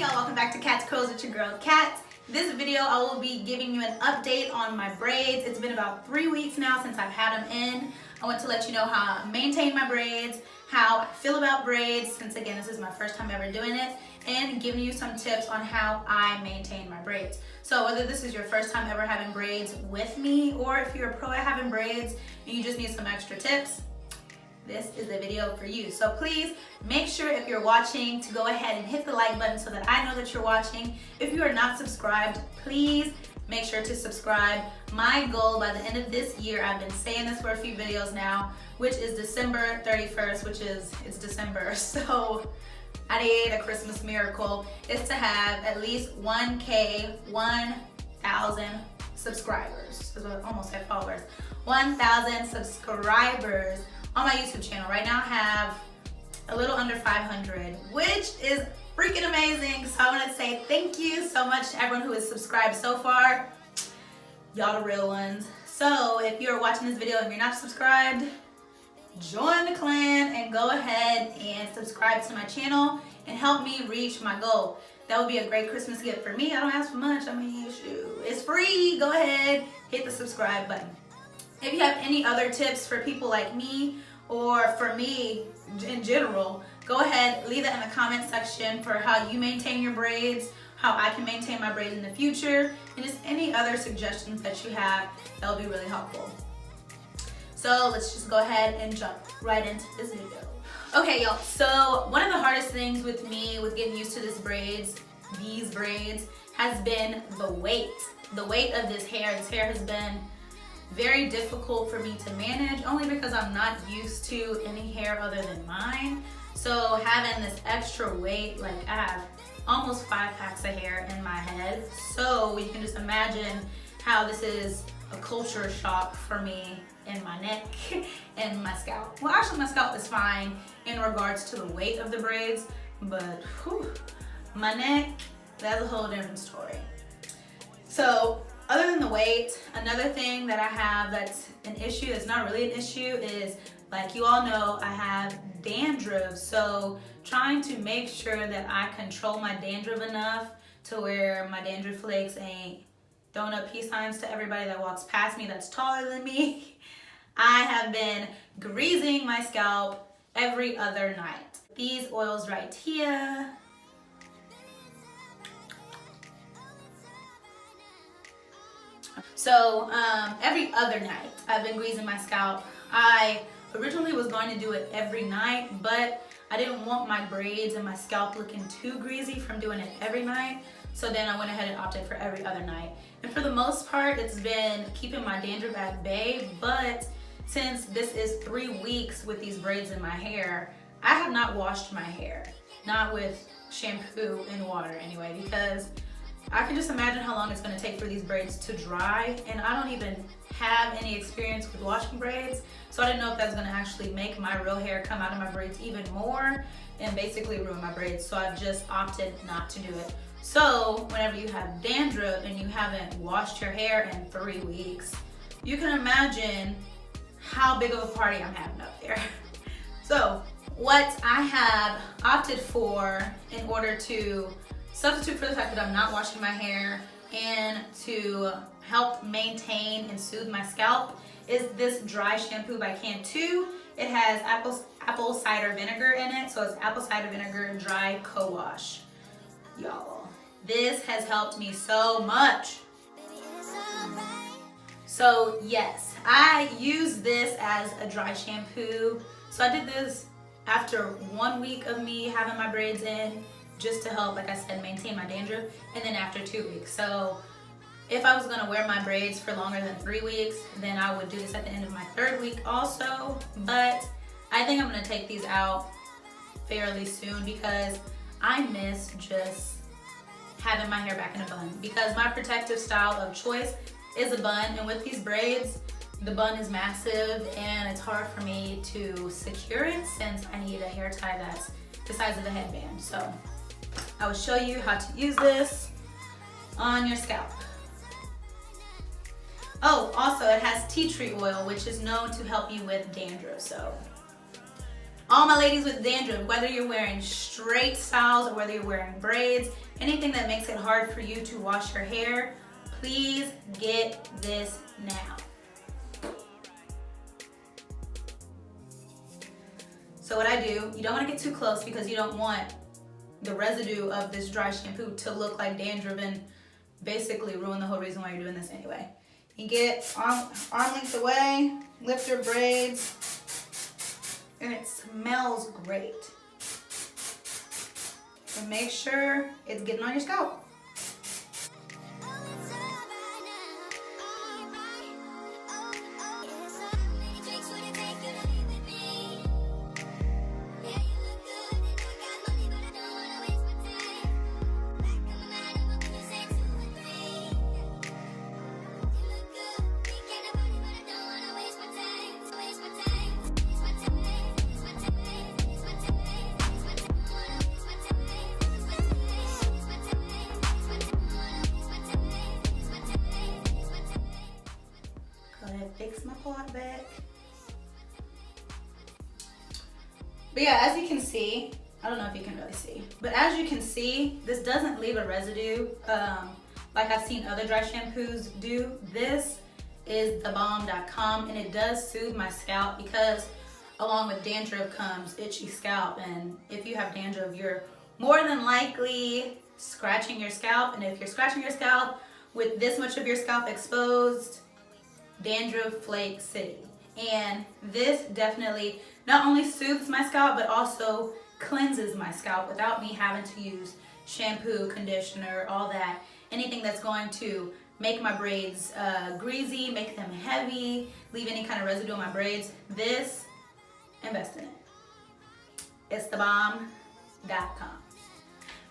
y'all, welcome back to Cat's Curls with your girl Cat. This video I will be giving you an update on my braids. It's been about 3 weeks now since I've had them in. I want to let you know how I maintain my braids, how I feel about braids, since again this is my first time ever doing it, and giving you some tips on how I maintain my braids. So whether this is your first time ever having braids with me, or if you're a pro at having braids and you just need some extra tips, this is the video for you. So please make sure if you're watching to go ahead and hit the like button so that I know that you're watching. If you are not subscribed, please make sure to subscribe. My goal by the end of this year, I've been saying this for a few videos now, which is December 31st, it's December, so I need a Christmas miracle, is to have at least 1,000 subscribers. I almost said followers. 1,000 subscribers on my YouTube channel. Right now I have a little under 500, which is freaking amazing. So I want to say thank you so much to everyone who has subscribed so far. Y'all the real ones. So if you're watching this video and you're not subscribed, join the clan and go ahead and subscribe to my channel and help me reach my goal. That would be a great Christmas gift for me. I don't ask for much. I mean, shoot, it's free. Go ahead, hit the subscribe button. If you have any other tips for people like me or for me in general, go ahead, leave that in the comment section for how you maintain your braids, how I can maintain my braids in the future, and just any other suggestions that you have. That will be really helpful. So let's just go ahead and jump right into this video. Okay, y'all, so one of the hardest things with me with getting used to these braids has been the weight. The weight of this hair. This hair has been very difficult for me to manage, only because I'm not used to any hair other than mine. So having this extra weight, like I have almost 5 packs of hair in my head, so you can just imagine how this is a culture shock for me in my neck and my scalp. Well, actually my scalp is fine in regards to the weight of the braids, but whew, my neck, that's a whole different story. So other than the weight, another thing that I have that's an issue, that's not really an issue, is, like you all know, I have dandruff. So trying to make sure that I control my dandruff enough to where my dandruff flakes ain't throwing up peace signs to everybody that walks past me that's taller than me. I have been greasing my scalp every other night. These oils right here. So every other night I've been greasing my scalp. I originally was going to do it every night, but I didn't want my braids and my scalp looking too greasy from doing it every night. So then I went ahead and opted for every other night. And for the most part, it's been keeping my dandruff at bay. But since this is 3 weeks with these braids in my hair, I have not washed my hair. Not with shampoo and water anyway, because I can just imagine how long it's going to take for these braids to dry, and I don't even have any experience with washing braids, so I didn't know if that's going to actually make my real hair come out of my braids even more and basically ruin my braids, so I've just opted not to do it. So whenever you have dandruff and you haven't washed your hair in 3 weeks, you can imagine how big of a party I'm having up there. So what I have opted for in order to substitute for the fact that I'm not washing my hair and to help maintain and soothe my scalp is this dry shampoo by Cantu. It has apple cider vinegar in it, so it's apple cider vinegar dry co-wash. Y'all, this has helped me so much. So yes, I use this as a dry shampoo. So I did this after 1 week of me having my braids in, just to help, like I said, maintain my dandruff, and then after 2 weeks. So if I was gonna wear my braids for longer than 3 weeks, then I would do this at the end of my 3rd week also. But I think I'm gonna take these out fairly soon because I miss just having my hair back in a bun, because my protective style of choice is a bun, and with these braids, the bun is massive and it's hard for me to secure it since I need a hair tie that's the size of the headband. So I will show you how to use this on your scalp. Oh, also it has tea tree oil, which is known to help you with dandruff. So all my ladies with dandruff, whether you're wearing straight styles or whether you're wearing braids, anything that makes it hard for you to wash your hair, please get this now. So what I do, you don't want to get too close because you don't want the residue of this dry shampoo to look like dandruff and basically ruin the whole reason why you're doing this anyway. You get arm length away, lift your braids, and it smells great. And make sure it's getting on your scalp. Fix my plot back. But yeah, as you can see, I don't know if you can really see, but as you can see, this doesn't leave a residue like I've seen other dry shampoos do. This is thebomb.com, and it does soothe my scalp because along with dandruff comes itchy scalp, and if you have dandruff, you're more than likely scratching your scalp, and if you're scratching your scalp with this much of your scalp exposed, dandruff flake city. And this definitely not only soothes my scalp but also cleanses my scalp without me having to use shampoo, conditioner, all that, anything that's going to make my braids greasy, make them heavy, leave any kind of residue on my braids. This, invest in it. It's thebomb.com.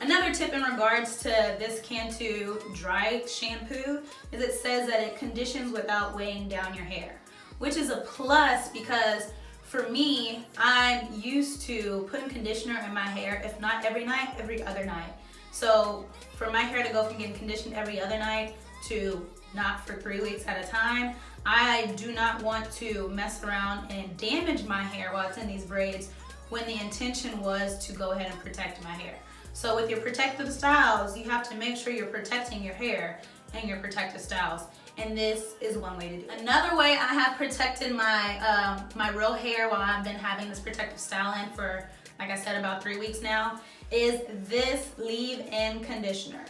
Another tip in regards to this Cantu dry shampoo is it says that it conditions without weighing down your hair, which is a plus because for me, I'm used to putting conditioner in my hair, if not every night, every other night. So for my hair to go from getting conditioned every other night to not for 3 weeks at a time, I do not want to mess around and damage my hair while it's in these braids when the intention was to go ahead and protect my hair. So with your protective styles, you have to make sure you're protecting your hair and your protective styles. And this is one way to do it. Another way I have protected my my real hair while I've been having this protective styling for, like I said, about 3 weeks now, is this leave-in conditioner.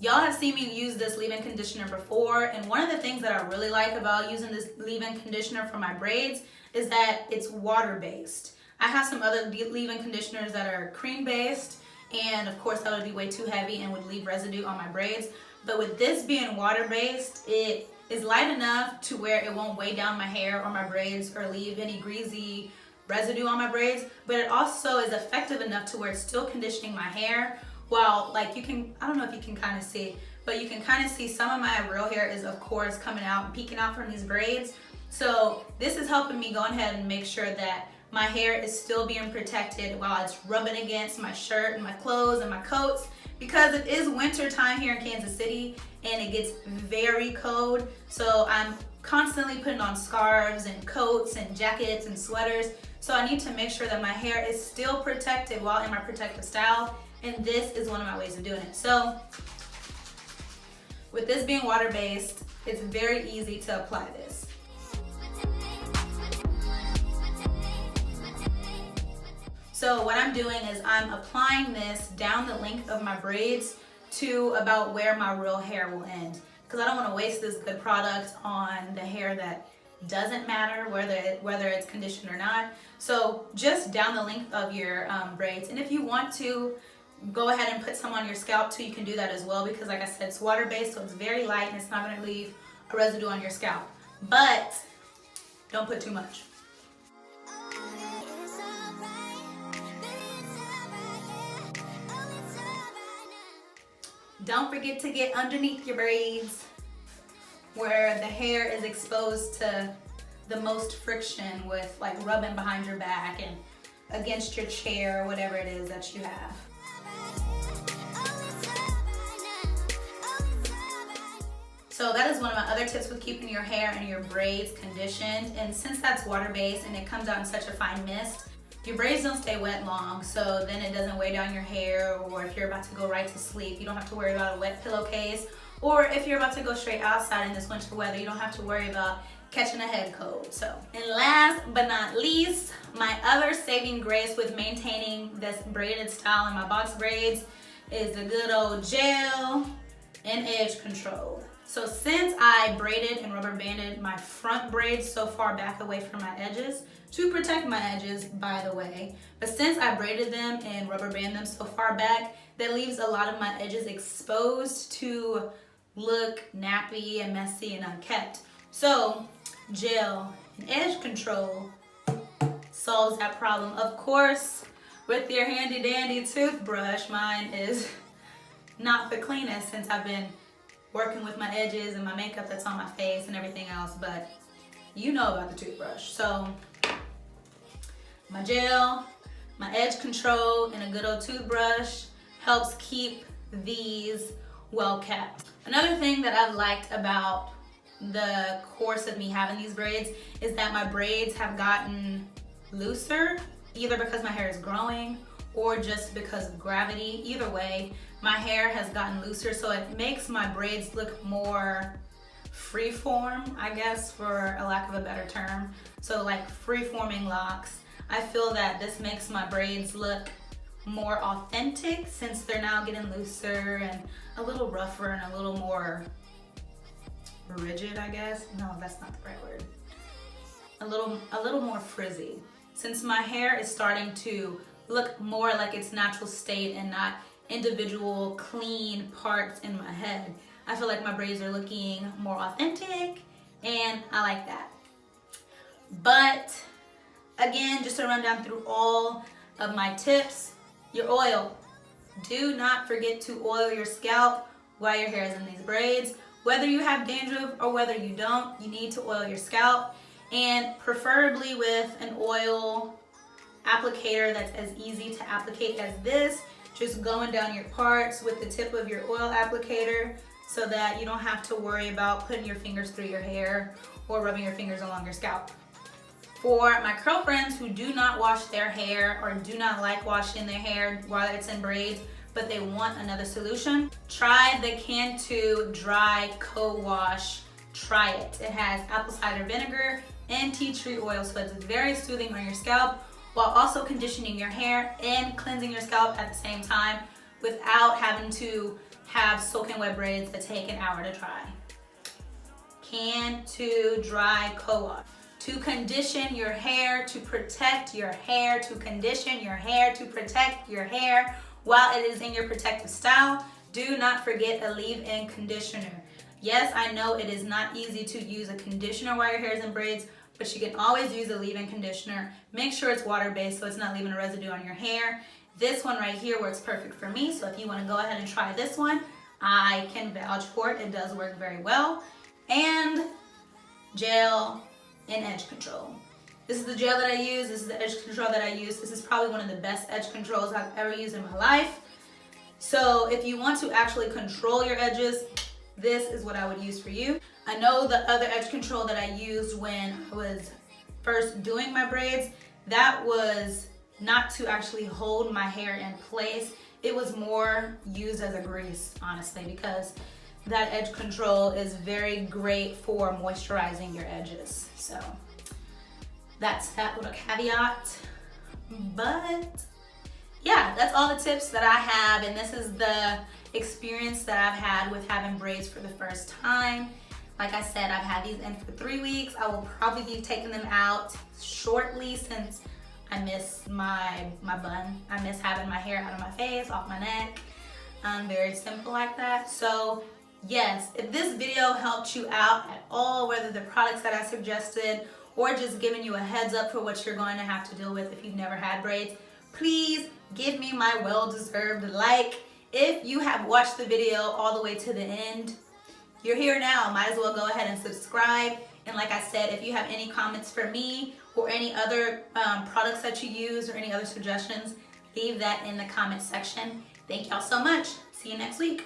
Y'all have seen me use this leave-in conditioner before, and one of the things that I really like about using this leave-in conditioner for my braids is that it's water-based. I have some other leave-in conditioners that are cream-based, and of course that would be way too heavy and would leave residue on my braids. But with this being water-based, it is light enough to where it won't weigh down my hair or my braids or leave any greasy residue on my braids. But it also is effective enough to where it's still conditioning my hair while, like, you can, I don't know if you can kind of see, but you can kind of see some of my real hair is of course coming out and peeking out from these braids. So this is helping me go ahead and make sure that my hair is still being protected while it's rubbing against my shirt and my clothes and my coats, because it is winter time here in Kansas City and it gets very cold. So I'm constantly putting on scarves and coats and jackets and sweaters. So I need to make sure that my hair is still protected while in my protective style, and this is one of my ways of doing it. So with this being water-based, it's very easy to apply this. So what I'm doing is I'm applying this down the length of my braids to about where my real hair will end, because I don't want to waste this good product on the hair that doesn't matter whether it's conditioned or not. So just down the length of your braids, and if you want to go ahead and put some on your scalp too, you can do that as well, because like I said, it's water based, so it's very light and it's not going to leave a residue on your scalp, but don't put too much. Don't forget to get underneath your braids where the hair is exposed to the most friction with, like, rubbing behind your back and against your chair or whatever it is that you have. So So that is one of my other tips with keeping your hair and your braids conditioned. And since that's water-based and it comes out in such a fine mist, your braids don't stay wet long, so then it doesn't weigh down your hair, or if you're about to go right to sleep, you don't have to worry about a wet pillowcase, or if you're about to go straight outside in this winter weather, you don't have to worry about catching a head cold. So, and last but not least, my other saving grace with maintaining this braided style in my box braids is the good old gel and edge control. So since I braided and rubber banded my front braids so far back away from my edges, to protect my edges, by the way, but since I braided them and rubber band them so far back, that leaves a lot of my edges exposed to look nappy and messy and unkept. So gel and edge control solves that problem. Of course, with your handy dandy toothbrush, mine is not the cleanest since I've been working with my edges and my makeup that's on my face and everything else, but you know about the toothbrush. So my gel, my edge control, and a good old toothbrush helps keep these well kept. Another thing that I've liked about the course of me having these braids is that my braids have gotten looser, either because my hair is growing or just because of gravity. Either way, my hair has gotten looser, so it makes my braids look more free-form, I guess, for a lack of a better term. So like free-forming locks. I feel that this makes my braids look more authentic since they're now getting looser and a little rougher and a little more rigid, I guess. No, that's not the right word. A little more frizzy. Since my hair is starting to look more like its natural state and not individual clean parts in my head, I feel like my braids are looking more authentic, and I like that. But again, just to run down through all of my tips, your oil. Do not forget to oil your scalp while your hair is in these braids. Whether you have dandruff or whether you don't, you need to oil your scalp, and preferably with an oil applicator that's as easy to applicate as this, just going down your parts with the tip of your oil applicator so that you don't have to worry about putting your fingers through your hair or rubbing your fingers along your scalp. For my curl friends who do not wash their hair or do not like washing their hair while it's in braids, but they want another solution, try the Cantu Dry Co-Wash. Try it. It has apple cider vinegar and tea tree oil, so it's very soothing on your scalp while also conditioning your hair and cleansing your scalp at the same time without having to have soaking wet braids that take an hour to dry. Cantu Dry Co-Wash. To condition your hair, to protect your hair, to condition your hair, to protect your hair while it is in your protective style, do not forget a leave-in conditioner. Yes, I know it is not easy to use a conditioner while your hair is in braids, but you can always use a leave-in conditioner. Make sure it's water-based so it's not leaving a residue on your hair. This one right here works perfect for me, so if you want to go ahead and try this one, I can vouch for it. It does work very well. And gel and edge control. This is the gel that I use. This is the edge control that I use. This is probably one of the best edge controls I've ever used in my life. So if you want to actually control your edges, this is what I would use for you. I know the other edge control that I used when I was first doing my braids, that was not to actually hold my hair in place. It was more used as a grease, honestly, because that edge control is very great for moisturizing your edges. So that's that little caveat. But yeah, that's all the tips that I have, and this is the experience that I've had with having braids for the first time. Like I said, I've had these in for 3 weeks. I will probably be taking them out shortly since I miss my bun. I miss having my hair out of my face, off my neck. Very simple like that. So yes, if this video helped you out at all, whether the products that I suggested or just giving you a heads up for what you're going to have to deal with if you've never had braids, please give me my well-deserved like. If you have watched the video all the way to the end, you're here now, might as well go ahead and subscribe. And like I said, if you have any comments for me or any other products that you use or any other suggestions, leave that in the comment section. Thank y'all so much. See you next week.